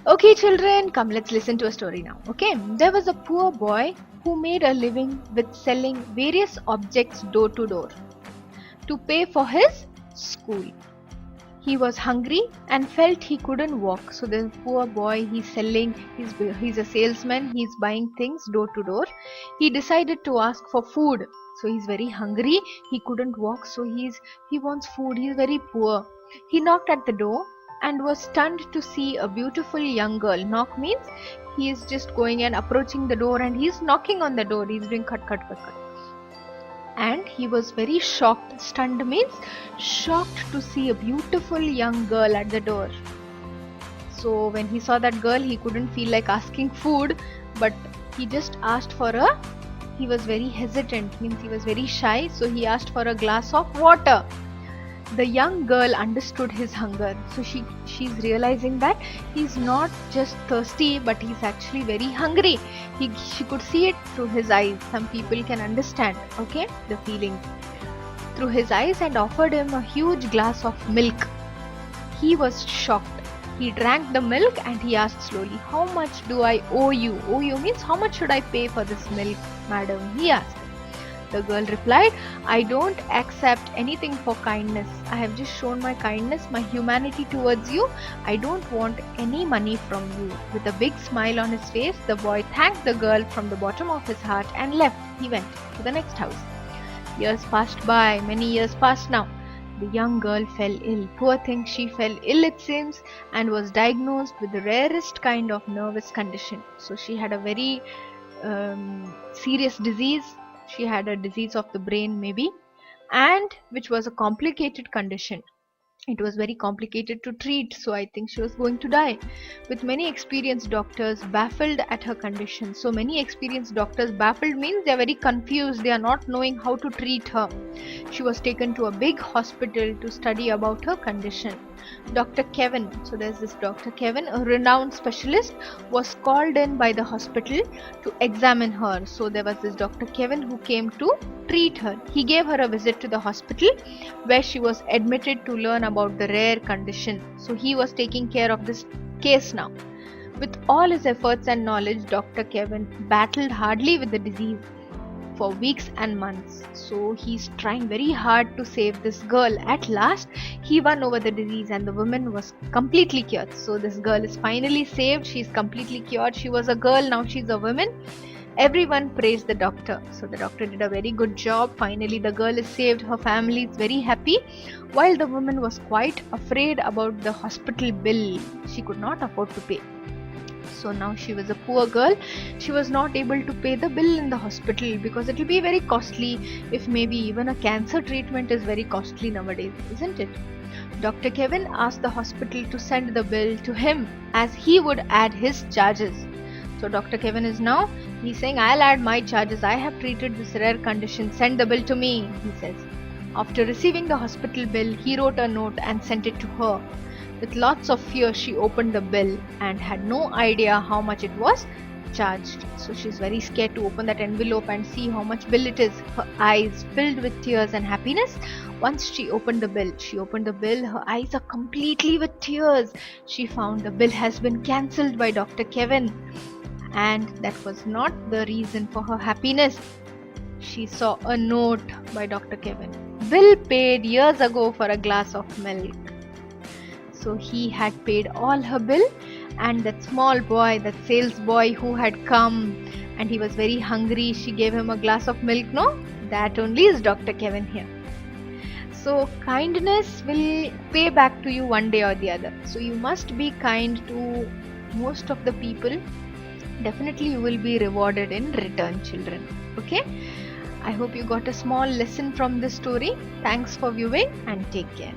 Okay, children, come let's listen to a story now. Okay, there was a poor boy who made a living with selling various objects door to door to pay for his school. He was hungry and felt he couldn't walk. So the poor boy, he's a salesman, he's buying things door to door. He decided to ask for food. So he's very hungry, he couldn't walk, so he wants food, he's very poor. He knocked at the door and was stunned to see a beautiful young girl. Knock means he is just going and approaching the door and he's knocking on the door. He's doing cut, cut, cut, cut. And he was very shocked. Stunned means shocked to see a beautiful young girl at the door. So when he saw that girl, he couldn't feel like asking food, but he just asked for he was very hesitant, means he was very shy, so he asked for a glass of water. The young girl understood his hunger, so she's realizing that he's not just thirsty, but he's actually very hungry. She could see it through his eyes. Some people can understand, okay, the feeling through his eyes, and offered him a huge glass of milk. He was shocked. He drank the milk and he asked slowly, "How much do I owe you?" Owe you means how much should I pay for this milk, madam? He asked. The girl replied, "I don't accept anything for kindness. I have just shown my kindness, my humanity towards you. I don't want any money from you." With a big smile on his face, the boy thanked the girl from the bottom of his heart and left. He went to the next house. Years passed by, many years passed now. The young girl fell ill. Poor thing, she fell ill it seems, and was diagnosed with the rarest kind of nervous condition. So she had a very serious disease. She had a disease of the brain maybe, and which was a complicated condition. It was very complicated to treat, so I think she was going to die. With many experienced doctors baffled at her condition. So many experienced doctors, baffled means they are very confused, they are not knowing how to treat her. She was taken to a big hospital to study about her condition. Dr. Kevin, so there's this Dr. Kevin, a renowned specialist, was called in by the hospital to examine her. So there was this Dr. Kevin who came to treat her. He gave her a visit to the hospital where she was admitted to learn about the rare condition. So he was taking care of this case now. With all his efforts and knowledge, Dr. Kevin battled hardly with the disease for weeks and months. So he's trying very hard to save this girl. At last, he won over the disease and the woman was completely cured. So this girl is finally saved. She's completely cured. She was a girl, now she's a woman. Everyone praised the doctor. So the doctor did a very good job. Finally, the girl is saved. Her family is very happy. While the woman was quite afraid about the hospital bill. She could not afford to pay. So now she was a poor girl. She was not able to pay the bill in the hospital because it will be very costly. If maybe even a cancer treatment is very costly nowadays, isn't it? Dr. Kevin asked the hospital to send the bill to him as he would add his charges. So Dr. Kevin is now, he's saying, "I'll add my charges. I have treated this rare condition. Send the bill to me," he says. After receiving the hospital bill, he wrote a note and sent it to her. With lots of fear, she opened the bill and had no idea how much it was charged. So she's very scared to open that envelope and see how much bill it is. Her eyes filled with tears and happiness. Once she opened the bill, her eyes are completely with tears. She found the bill has been cancelled by Dr. Kevin. And that was not the reason for her happiness. She saw a note by Dr. Kevin. Bill paid years ago for a glass of milk. So he had paid all her bill, and that small boy, that sales boy who had come and he was very hungry, she gave him a glass of milk, no? That only is Dr. Kevin here. So kindness will pay back to you one day or the other. So you must be kind to most of the people. Definitely you will be rewarded in return, children. Okay? I hope you got a small lesson from this story. Thanks for viewing and take care.